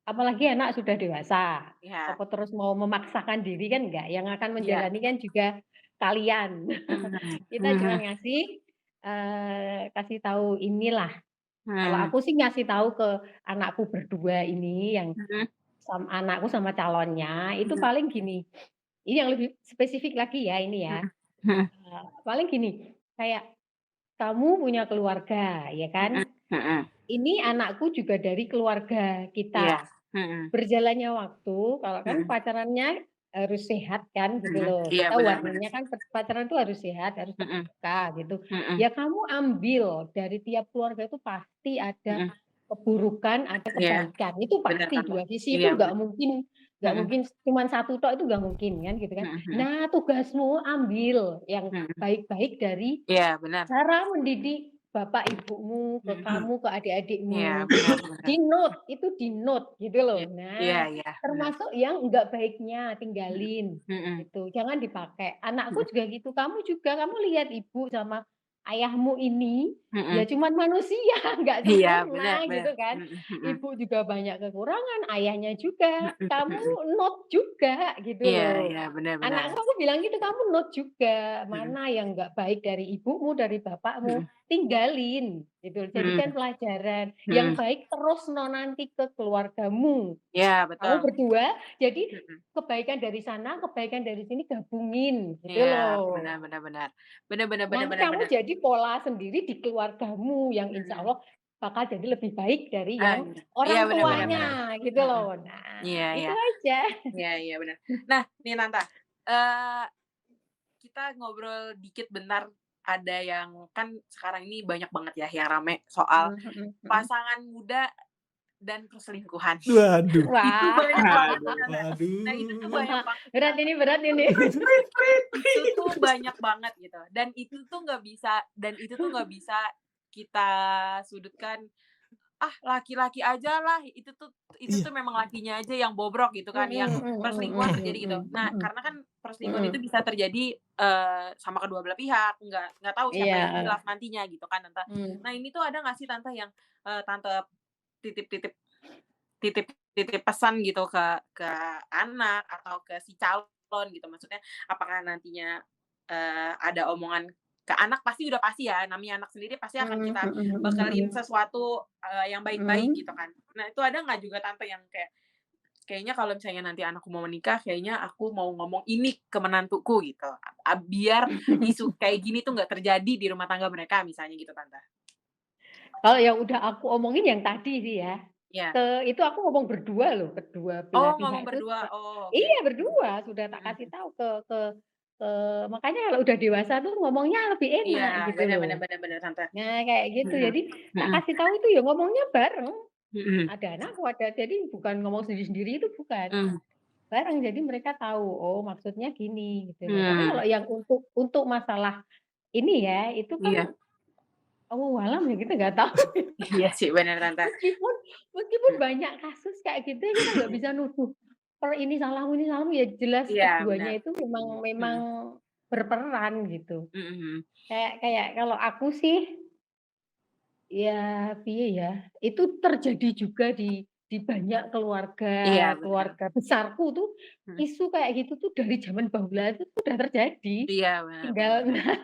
Apalagi anak sudah dewasa, Iya. apa terus mau memaksakan diri kan enggak, yang akan Iya. menjalani kan juga kalian. Kita cuma kasih tahu inilah. Kalau aku sih ngasih tahu ke anakku berdua ini yang anakku sama calonnya itu paling gini, ini yang lebih spesifik lagi ya ini ya, paling gini, kayak kamu punya keluarga ya kan, ini anakku juga dari keluarga Iya. kita. Berjalannya waktu kalau kan pacarannya harus sehat kan gitu loh, Iya, kita benar, warnanya kan pacaran tuh harus sehat, harus terbuka gitu. Mhm. Ya kamu ambil dari tiap keluarga itu pasti ada keburukan, ada Iya. kebaikan, itu Benar, pasti Tante. dua sisi itu Iya, nggak mungkin cuman satu tok itu nggak mungkin kan gitu kan. Nah tugasmu ambil yang baik-baik dari Iya, benar. cara mendidik bapak ibumu, ke kamu, ke adik-adikmu. Iya, benar. Di-note, itu di-note gitu loh. Iya, Nah, iya, benar. termasuk yang enggak baiknya tinggalin gitu, jangan dipakai. Anakku juga gitu, kamu juga, kamu lihat ibu sama ayahmu ini, ya cuman manusia, nggak Iya, sempurna benar. gitu kan. Ibu juga banyak kekurangan, ayahnya juga, kamu note juga gitu Iya, loh. iya, benar. Anakku aku bilang gitu, kamu note juga, mana yang nggak baik dari ibumu, dari bapakmu, tinggalin gitu, jadikan pelajaran. Yang baik terus nanti ke keluargamu. Iya, Kamu betul. berdua, jadi kebaikan dari sana, kebaikan dari sini gabungin gitu Iya, loh. benar. Nanti kamu jadi pola sendiri di keluargamu yang insya Allah bakal jadi lebih baik dari yang Iya, orang benar. tuanya gitu loh. Nah, itu Iya. aja. Iya, benar. Nah, nih Tante, kita ngobrol dikit bentar. Ada yang kan sekarang ini banyak banget ya yang rame soal pasangan muda dan perselingkuhan. Waduh. Wah. Itu banyak banget. Waduh. Nah, itu tuh banyak banget. Berat ini. Itu tuh banyak banget gitu. Dan itu tuh nggak bisa kita sudutkan, laki-laki aja lah, itu tuh memang lakinya aja yang bobrok gitu kan, yang perselingkuhan terjadi gitu. Nah, karena kan perselingkuhan itu bisa terjadi sama kedua belah pihak, nggak tahu siapa yang hilaf nantinya gitu kan, Tante. Nah, ini tuh ada nggak sih Tante yang Tante titip pesan gitu ke anak atau ke si calon gitu, maksudnya apakah nantinya ada omongan ke anak, pasti ya, namanya anak sendiri pasti akan kita bekelin sesuatu yang baik-baik gitu kan. Nah, itu ada nggak juga Tante yang kayaknya kalau misalnya nanti anakku mau menikah, kayaknya aku mau ngomong ini ke menantuku gitu, biar isu kayak gini tuh nggak terjadi di rumah tangga mereka misalnya gitu, Tante. Kalau yang udah aku omongin yang tadi sih ya. Iya. Itu aku ngomong berdua loh, kedua belah pihak ngomong itu. berdua. Oh, oke. Iya, berdua sudah tak kasih tahu ke makanya kalau udah dewasa tuh ngomongnya lebih enak gitu loh. Benar, Tante. Nah, kayak gitu. Jadi tak kasih tahu itu ya ngomongnya bareng. Ada anakku ada, jadi bukan ngomong sendiri-sendiri itu bukan. Bareng, jadi mereka tahu, oh maksudnya gini gitu loh. Tapi kalau yang untuk masalah ini ya, itu kan Walam ya kita nggak tahu. Iya sih, benar Tante. Meskipun banyak kasus kayak gitu ya kita nggak bisa nuduh ini salahmu ya jelas Iya, benar. keduanya itu memang berperan gitu. Mhm. Kayak kalau aku sih ya piye ya, itu terjadi juga di banyak Iya, benar. keluarga besarku tuh, Mhm. isu kayak gitu tuh dari zaman bahula itu udah terjadi. Iya, benar Tinggal benar.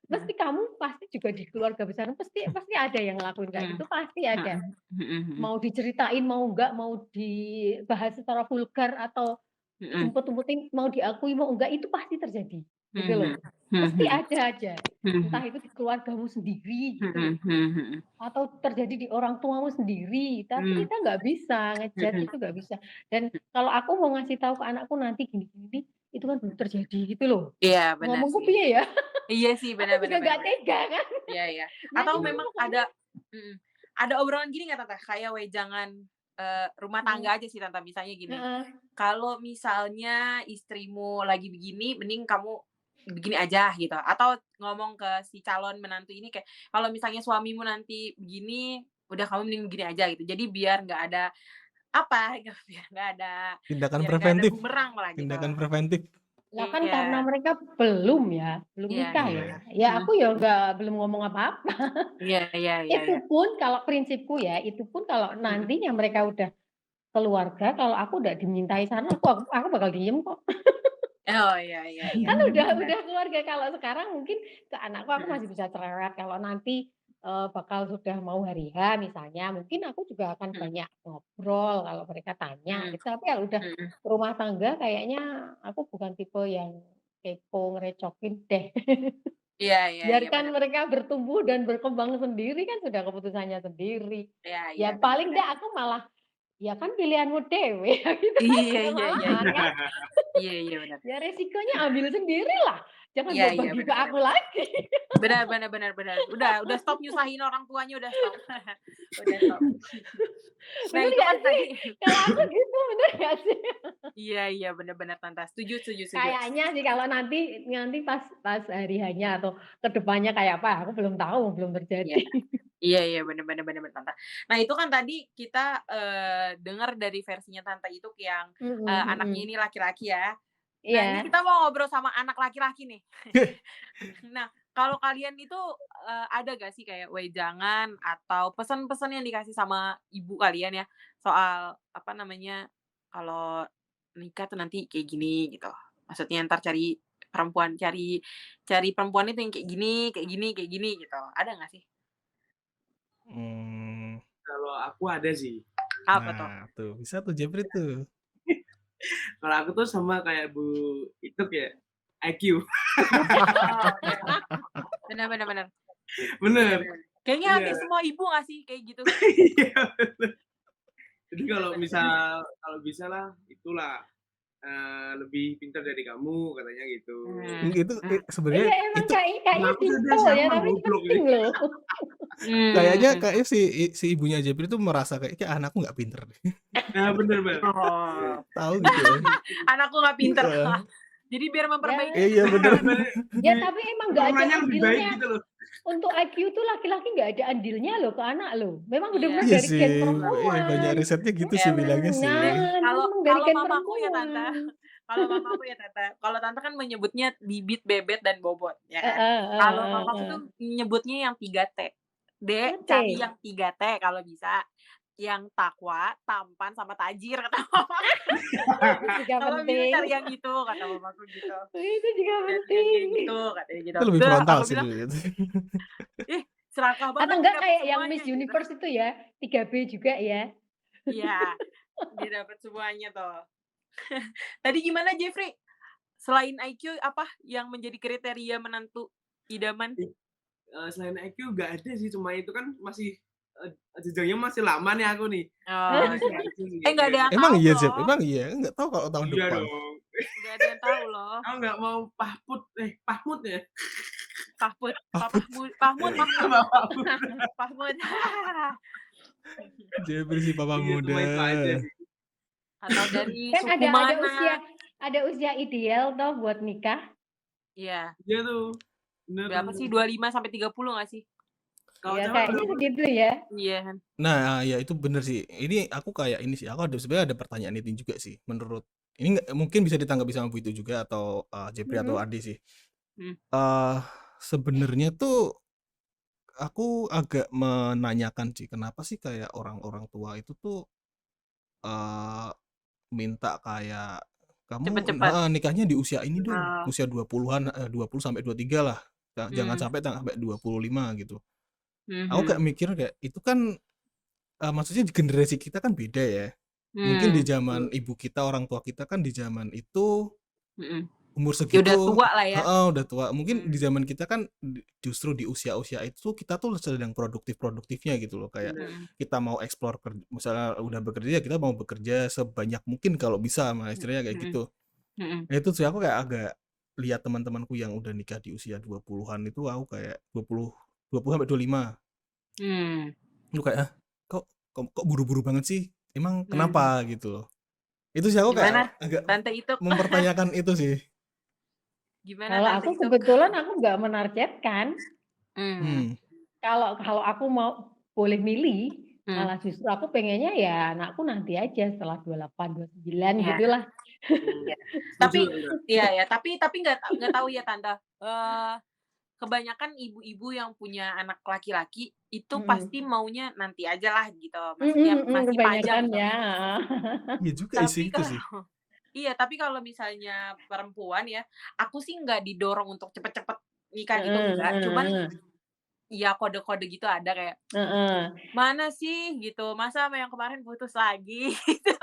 pasti kamu pasti juga di keluarga besar pasti pasti ada yang ngelakuin kayak Mhm. gitu, pasti ada. Mhm. Mhm. Mau diceritain mau enggak, mau dibahas secara vulgar atau Mhm. diumpet-umpetin, mau diakui mau enggak, itu pasti terjadi, gitu Mhm. loh. Pasti Mhm. ada aja. Entah Mhm. itu di keluargamu sendiri gitu loh. Mhm. Mhm. Atau terjadi di orang tuamu sendiri, tapi Mhm. kita nggak bisa nge-judge Mhm. itu nggak bisa. Dan kalau aku mau ngasih tahu ke anakku nanti gini-gini, itu kan belum terjadi gitu loh. Iya, benar Ngomongku sih. piye ya? Iya sih, Aku benar juga benar benar nggak benar. tega kan. Iya iya. Ya Atau cuman memang pokoknya ada obrolan gini nggak Tante, kayak wejangan, rumah tangga aja sih Tante, misalnya gini, heeh, kalau misalnya istrimu lagi begini, mending kamu begini aja gitu, atau ngomong ke si calon menantu ini kayak, kalau misalnya suamimu nanti begini, udah kamu mending begini aja gitu. Jadi biar nggak ada apa, Tindakan biar nggak ada preventif bumerang lah gitu. tindakan preventif. lah kan karena Iya. mereka belum Iya nikah iya. ya. Iya. Ya Mhm. aku ya belum ngomong apa-apa. Iya iya iya Itu iya. pun kalau prinsipku ya, itu pun kalau Mhm. nantinya mereka udah keluarga, kalau aku udah dimintai saran aku bakal diem kok. Oh, iya iya iya. Kan Benar. udah keluarga, kalau sekarang mungkin ke anakku aku Mhm. masih bisa cerewet, kalau nanti, bakal sudah mau hari H misalnya, mungkin aku juga akan Mhm. banyak ngobrol kalau mereka tanya Mhm. gitu, tapi kalau udah Mhm. rumah tangga kayaknya aku bukan tipe yang kepo, ngerecokin deh. Iya iya iya, Biarkan benar. mereka bertumbuh dan berkembang sendiri kan sudah keputusannya sendiri. Iya iya, Ya benar paling benar. enggak aku malah, "Ya kan pilihanmu dewe," gitu Iya aja iya iya malahan iya. kan. Iya iya, benar. Ya resikonya ambil sendirilah, jangan Iya iya, berbagi ke benar benar aku benar. lagi. Benar benar benar benar. Udah stop nyusahin orang tuanya, udah stop. Udah stop. Nah, Bener itu nggak kan sih? tadi Kalau aku gitu bener nggak sih? iya iya, benar benar Tante. Setuju setuju setuju. Kayaknya sih kalau nanti nanti pas hari hanya atau ke depannya kayak apa, aku belum tahu, belum Iya. terjadi. Iya iya, benar benar benar benar, Tante. Nah, itu kan tadi kita, dengar dari versinya Tante itu yang, Mhm anaknya mhm. ini laki-laki ya. Nah, ini Iya. kita mau ngobrol sama anak laki-laki nih. Nah, kalau kalian itu, ada gak sih kayak wejangan atau pesan-pesan yang dikasih sama ibu kalian ya, soal apa namanya, kalau nikah tuh nanti kayak gini gitu. Maksudnya entar cari perempuan itu yang kayak gini gitu. Ada nggak sih? Mmm, Kalau aku ada sih. Apa tuh? nah tuh bisa tuh Jepri tuh. Kalau aku tuh sama kayak Bu itu kayak IQ. Oh, oke. Benar benar benar. Benar Bener, benar. Kayaknya hampir iya. semua ibu nggak sih kayak gitu? Iya, bener. Jadi Benar kalau benar. kalau bisa lah, itulah, lebih pintar dari kamu katanya gitu. Itu sebenarnya Iya emang itu kayaknya Kenapa sih dia simpel ya, sama tapi goblok penting ini? loh. kayaknya si ibunya Jepri tuh merasa kayak anakku nggak pinter deh. Nah, bener bener. Oh. Tahu gitu loh. Anakku nggak pinter. Heeh. Jadi biar memperbaiki Ya Iya bener. ya tapi emang nggak ada Turunannya lebih baik andilnya. gitu loh. Untuk IQ tuh laki-laki nggak ada andilnya loh ke anak loh. Memang Iya. bener-bener Iya dari sih, gen banyak perempuan. risetnya gitu Iya sih benar. bilangnya sih. Nih, Itu kalau memang dari kalau gen mamaku ya Tante, perempuan. kalau Tante kan menyebutnya bibit, bebet, dan bobot, ya kan. Heeh Kalau heeh mamaku tuh heeh. nyebutnya yang 3T. Cari Oke. yang 3T kalau bisa, yang takwa, tampan, sama tajir kata mamaku. Itu juga Kalau bisa penting. cari yang gitu, kata mamaku gitu. Itu juga Cari yang kayak penting. gitu, katanya gitu. Itu lebih Udah, frontal aku sih bilang, dulu gitu. "Ih, serakah Atau banget dia enggak dapet kayak yang semuanya," Miss gitu. Universe itu ya, 3B juga ya. Iya, dia dapet semuanya tuh. Tadi gimana Jeffrey? Selain IQ apa yang menjadi kriteria menantu idaman? Selain IQ nggak ada sih, cuma itu kan masih, jenjangnya masih lama nih aku nih. Oh, Jadi masih iya. IQ sih Nggak ada yang Emang tahu iya Jep? loh. Emang iya? Nggak tahu kalau tahun Iya depan. dong. Nggak ada yang tahu loh. Aku nggak mau Pahmud ya? Pahmud, Pahmud. Pahmud. Pahmud. Pahmud. Jepri si papa Iya, muda. cuma itu aja sih. Atau dari Kan suku ada usia ideal toh buat nikah. Iya. Iya tuh, bener. Berapa sih? 25 sampai 30 nggak sih? Kalau Ya cewek kayaknya berapa? begitu ya. Iya kan. Nah, ya itu bener sih. Ini aku kayak ini sih, aku sebenarnya ada pertanyaan itu juga sih. Menurut ini mungkin bisa ditanggapi sama Bu itu juga atau Jepri atau Mhm. Adi sih. Hmm. Sebenarnya tuh aku agak menanyakan sih, kenapa sih kayak orang-orang tua itu tuh minta kayak kamu Cepet-cepet. nikahnya di usia ini dong, Oh. usia 20-an, 20 sampai 23 lah. Jangan Hmm. sampai 25 gitu. Aku kayak Mhm. mikir kayak itu kan maksudnya di generasi kita kan beda ya. Mungkin di Hmm. zaman ibu kita, orang tua kita kan di zaman itu Mhm. umur Ya udah segitu tua lah ya. udah tua. Mungkin di Hmm. zaman kita kan justru di usia-usia itu kita tuh sedang produktif-produktifnya gitu loh. Kayak Bener. Hmm. kita mau explore misalnya udah bekerja, kita mau bekerja sebanyak mungkin kalau bisa, istilahnya kayak Hmm. gitu. Hmm. Nah, itu sih aku kayak agak lihat teman-temanku yang udah nikah di usia 20-an itu aku kayak 20 sampai 25. Hmm. Lu kayak kok buru-buru banget sih? Emang Hmm. kenapa gitu loh. Itu sih aku Gimana, kayak agak Tante itu? mempertanyakan itu sih. Gimana Kalau Tante aku itu? kebetulan aku nggak menargetkan. Hmm. Kalau aku mau boleh milih, Hmm. malah justru aku pengennya ya anakku nanti aja setelah 28, 29 Ya. gitulah. Ya. Setuju Tapi Tante. ya tapi nggak tahu ya Tante. Kebanyakan ibu-ibu yang punya anak laki-laki itu pasti maunya nanti aja lah gitu. Maksudnya masih panjang Kebanyakan gitu. ya. Iya juga sih Tapi itu sih. tapi kalau misalnya perempuan ya, aku sih nggak didorong untuk cepet-cepet nikah gitu enggak. Cuman ya kode-kode gitu ada kayak mana sih gitu, masa sama yang kemarin putus lagi gitu.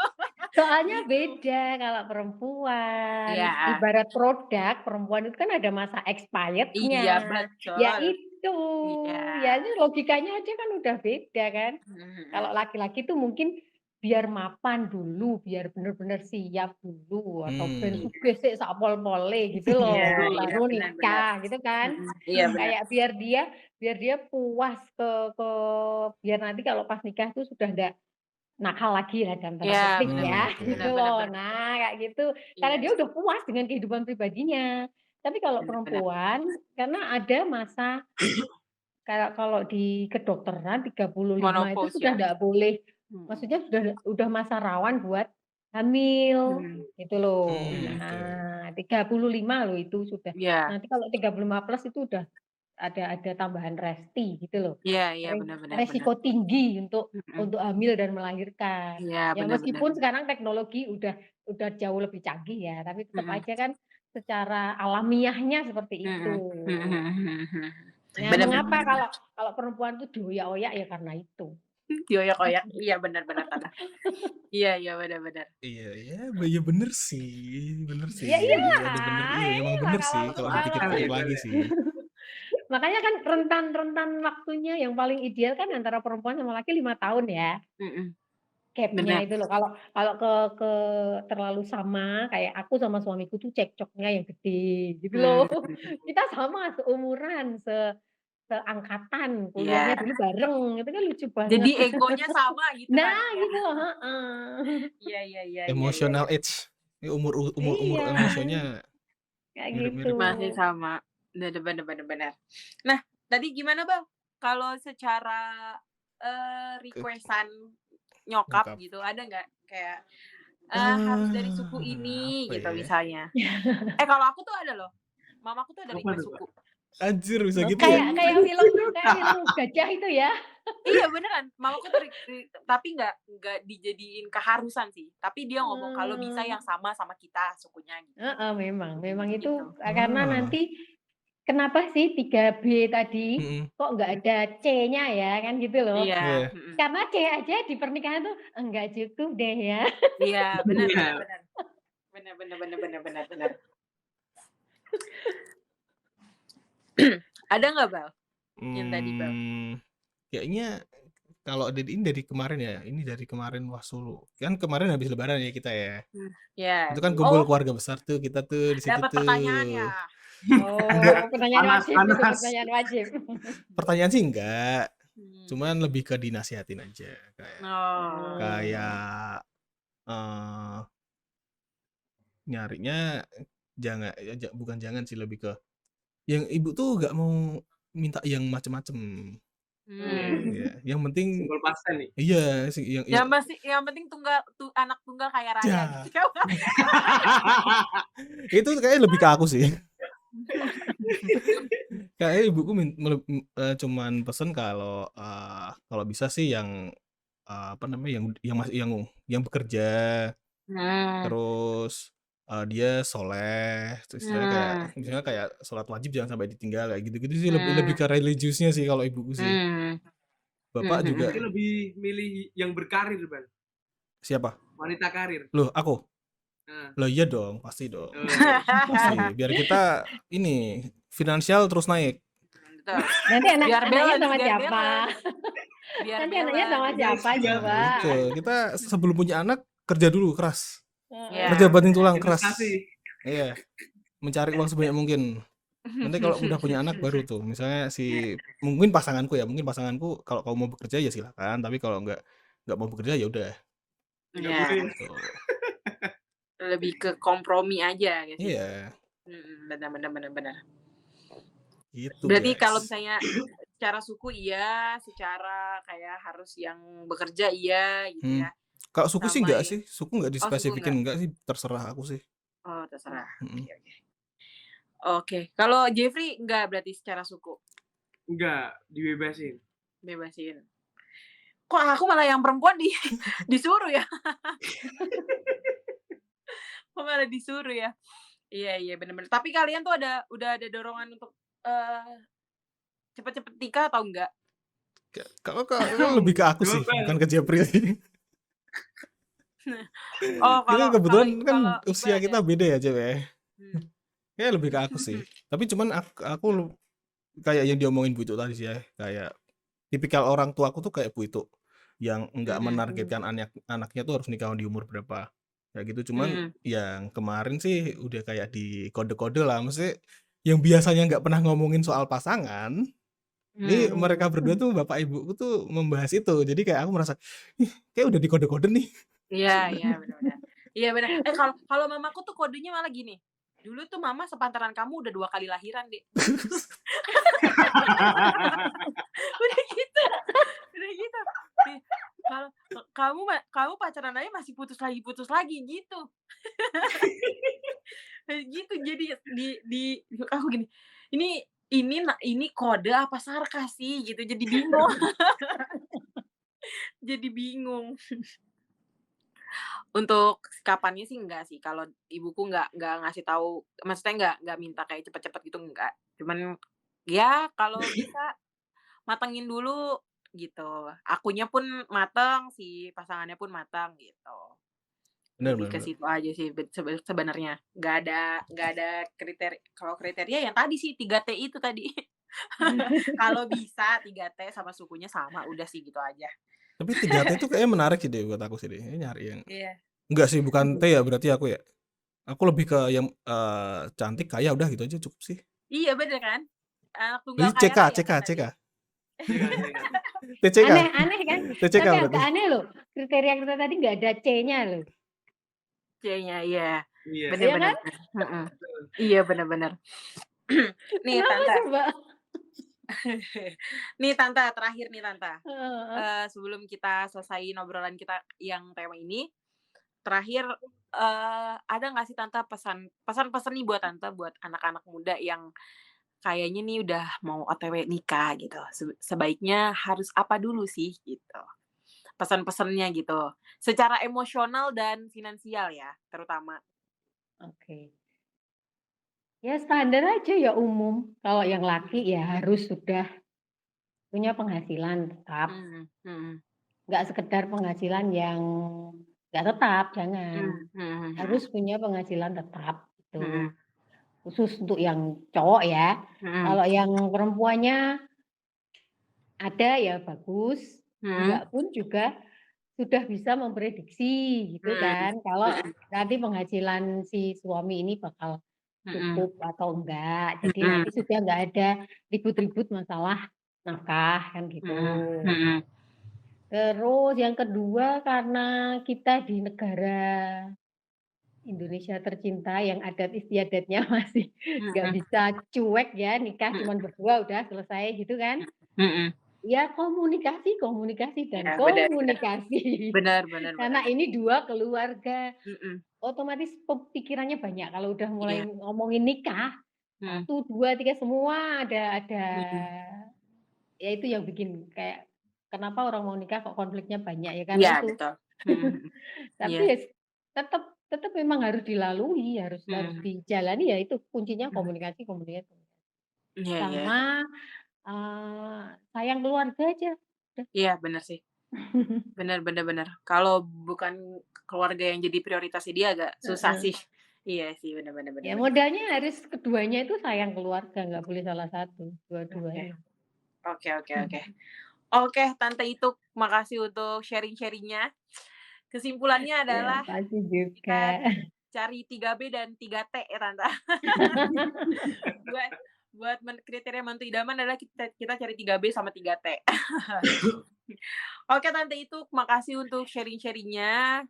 Soalnya Gitu. beda kalau perempuan. Iya. Ibarat produk, perempuan itu kan ada masa Iya, expirednya. Ya betul. itu. Iya. Ya ini logikanya aja kan udah beda kan. Mhm. Kalau laki-laki tuh mungkin biar mapan dulu, biar bener-bener siap dulu, atau ben sugih sik sak pol-pole gitu Iya, loh, iya, baru benar. nikah gitu kan. Iya benar. Kayak biar dia puas biar nanti kalau pas nikah tuh sudah ndak nakal lagi lah dalam tanda Iya, petik benar, ya, Oke. gitu benar. loh. Nah, kayak gitu. Karena Iya. dia udah puas dengan kehidupan pribadinya. Tapi kalau Benar. perempuan, karena ada masa kalau di kedokteran 35 itu Menopause sudah ya. nggak boleh, Mhm. maksudnya udah masa rawan buat hamil, gitu loh. Oke. Nah, 35 loh itu sudah. Iya. Nanti kalau 35 plus itu udah ada tambahan resti gitu loh. Iya, benar. Resiko tinggi untuk Mhm. hamil dan melahirkan. Iya, Ya benar. meskipun sekarang teknologi udah jauh lebih canggih ya, tapi tetap Mhm. aja kan secara alamiahnya seperti itu. Nah, Benar. mengapa kalau perempuan tuh dioyak-oyak ya karena itu. Dioyak-oyak. Iya, benar Tante. Iya, benar. Iya, ya bener sih, Ya ada bener, iyalah, iya emang bener sih kalau kalau kalau dipikir-pikir lagi sih. makanya kan rentan waktunya yang paling ideal kan antara perempuan sama laki 5 tahun ya. Mhm. Gap-nya Benar. itu loh. Kalau ke terlalu sama, kayak aku sama suamiku tuh cekcoknya yang gede gitu loh. Kita sama seumuran, seangkatan, kuliahnya Iya. dulu bareng, itu kan lucu banget. Jadi egonya sama gitu Nah, kali ya. gitu loh, heeh. Iya. Emotional age. Ini umur Iya, emosinya kayak gitu. mirip-mirip. Masih sama. Benar. Nah, tadi gimana Bang? Kalau secara request-an nyokap Nyokap. gitu, ada nggak kayak harus dari suku ini Apa gitu ya? misalnya? Kalau aku tuh ada loh. Mamaku tuh ada Apa request tuh, suku. Anjir bisa gitu ya? Kayak film gajah itu ya. Iya beneran, mamaku tuh tapi nggak dijadiin keharusan sih. Tapi dia ngomong kalau bisa yang sama kita sukunya gitu. Heeh, memang itu Gitu. karena Oh. nanti kenapa sih 3B tadi Mhm. kok nggak ada C-nya ya, kan gitu loh. Iya. Iya. Karena C aja di pernikahan tuh enggak cukup deh ya. Iya, benar. Iya. Benar. Ada nggak Bal? Yang tadi Bal? Kayaknya kalau ini dari kemarin ya, ini dari kemarin Solo. Kan kemarin habis lebaran ya kita ya. Ya. Itu kan kumpul keluarga besar tuh, kita tuh di situ Dapat tuh. pertanyaan ya. Pertanyaan wajib itu, Panas. pertanyaan wajib. Pertanyaan sih enggak, cuman lebih ke dinasihatin aja kayak nyarinya bukan jangan sih, lebih ke yang ibu tuh nggak mau minta yang macem-macem. Iya, yang penting Simbol pasten nih. iya sih Yang penting anak tunggal kaya raya Ja. gitu. Itu kayaknya lebih ke aku sih. Kayaknya ibuku cuman pesen kalau bisa sih yang apa namanya yang bekerja terus dia soleh, terus misalnya kayak sholat wajib jangan sampai ditinggal kayak gitu-gitu sih lebih ke religiusnya sih kalau ibuku sih. Bapak juga Mungkin lebih milih yang berkarir, Bang. siapa? Wanita karir. Loh, aku? Nah. Lah iya dong, pasti dong. Pasti. Biar kita ini finansial terus naik. Betul. Nanti Biar anaknya balance, sama biar siapa? balance. Biar Nanti anaknya sama balance. siapa coba? Betul. Kita sebelum punya anak kerja dulu keras. Iya. Kerja banting tulang keras. Investasi. Iya. Mencari uang sebanyak mungkin. Nanti kalau udah punya anak baru tuh, misalnya mungkin pasanganku kalau kamu mau bekerja ya silakan, tapi kalau nggak mau bekerja ya udah. Iya. Gitu. Lebih ke kompromi aja gitu sih. Iya. Benar. Gitu, Berarti guys. kalau misalnya secara suku iya, secara kayak harus yang bekerja iya gitu ya. Kalau suku sih Sama enggak yang- sih, suku enggak dispesifikin enggak sih, terserah aku sih. Oh, terserah. Mm-mm. Oke. Kalau Jeffrey enggak berarti secara suku. Enggak, dibebasin. Bebasin. Kok aku malah yang perempuan disuruh ya? Kok malah disuruh ya? Iya benar-benar. Tapi kalian tuh udah ada dorongan untuk cepet-cepet nikah atau enggak? Kalau lebih ke aku sih, bukan ke Jeffrey. Oh, Kita kebetulan kan kalau usia Iqbal kita ada? beda ya, Cewek. Ya lebih ke aku sih. Tapi cuman aku kayak yang diomongin Bu Itu tadi sih ya, kayak tipikal orang tua aku tuh kayak Bu Itu yang enggak menargetkan anaknya tuh harus nikah di umur berapa. Kayak gitu, cuman yang kemarin sih udah kayak di kode-kode lah, maksudnya yang biasanya nggak pernah ngomongin soal pasangan, ini mereka berdua tuh bapak ibuku tuh membahas itu, jadi kayak aku merasa, kayak udah di kode-kode nih. Iya benar. Iya benar. Kalau mamaku tuh kodenya malah gini. Dulu tuh mama sepantaran kamu udah 2 kali lahiran, Dek. Udah gitu. Nih, kalau kamu pacaran aja masih putus lagi gitu. Gitu jadi di aku gini. Ini kode apa sarkas sih gitu, jadi bingung. Jadi bingung. Untuk kapannya sih enggak sih, kalau ibuku enggak ngasih tahu, maksudnya enggak minta kayak cepet-cepet gitu enggak. Cuman ya kalau bisa matengin dulu gitu. Akunya pun mateng, si pasangannya pun matang gitu. Lebih ke situ aja sih sebenarnya. Enggak ada kalau kriteria yang tadi sih 3T itu tadi. Kalau bisa 3T sama sukunya sama, udah sih gitu aja. Tapi 3T itu kayaknya menarik sih deh buat aku sih deh. Ini nyari yang Iya. enggak sih, bukan T ya berarti aku ya. Aku lebih ke yang cantik, kaya, udah gitu aja cukup sih. Iya bener kan? Anak tunggal Jadi kaya CK. raya. TCK. Aneh kan? TCK Tapi berarti. agak aneh loh. Kriteria kita tadi nggak ada C-nya loh. C-nya iya. Iya. Bener-bener. Iya bener-bener. Nih Kenapa Tante. coba? Nih Tante, terakhir nih Tante. Sebelum kita selesai obrolan kita yang tema ini, terakhir ada nggak sih Tante pesan nih buat Tante, buat anak-anak muda yang kayaknya nih udah mau OTW nikah gitu. Sebaiknya harus apa dulu sih gitu. Pesan-pesannya gitu. Secara emosional dan finansial ya, terutama. Oke. Ya standar aja ya umum. Kalau yang laki ya harus sudah punya penghasilan tetap. Nggak sekedar penghasilan yang nggak tetap, jangan. Harus punya penghasilan tetap gitu. Khusus untuk yang cowok ya. Kalau yang perempuannya ada ya bagus. Enggak pun juga sudah bisa memprediksi gitu kan. Kalau nanti penghasilan si suami ini bakal cukup atau enggak. Jadi nanti sudah enggak ada ribut-ribut masalah nafkah kan gitu. Terus yang kedua, karena kita di negara Indonesia tercinta yang adat istiadatnya masih nggak bisa cuek ya, nikah cuma berdua udah selesai gitu kan. Ya komunikasi dan Ya, benar. komunikasi. Benar benar Karena benar. ini 2 keluarga, Mhm, otomatis pikirannya banyak. Kalau udah mulai iya, ngomongin nikah, mhm, 1, 2, 3 semua ada mhm. ya itu yang bikin kayak, kenapa orang mau nikah kok konfliknya banyak, ya karena Iya, itu. betul. Mhm mhm. Tapi Iya, ya tetep tetep memang harus dilalui, harus harus mhm, dijalani, ya itu kuncinya mhm. komunikasi komunikasi. Iya iya iya. Sama, sayang keluarga aja, udah. Iya, benar sih. Benar benar benar. Kalau bukan keluarga yang jadi prioritasnya dia agak susah Heeh. sih. Iya sih, benar benar benar Ya benar. modalnya harus keduanya itu sayang keluarga, nggak boleh salah satu, Oke. dua-duanya. Oke oke oke. Oke, Tante Ituk, makasih untuk sharing-sharing-nya. Kesimpulannya Ya, adalah makasih juga. kita cari 3B dan 3T ya, Tante. Buat buat kriteria mantu idaman adalah kita cari 3B sama 3T. Oke, Tante Ituk, makasih untuk sharing-sharing-nya.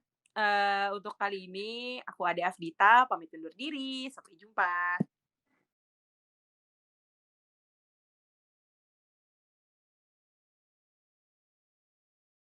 Untuk kali ini aku Ade Afdita pamit undur diri, sampai jumpa.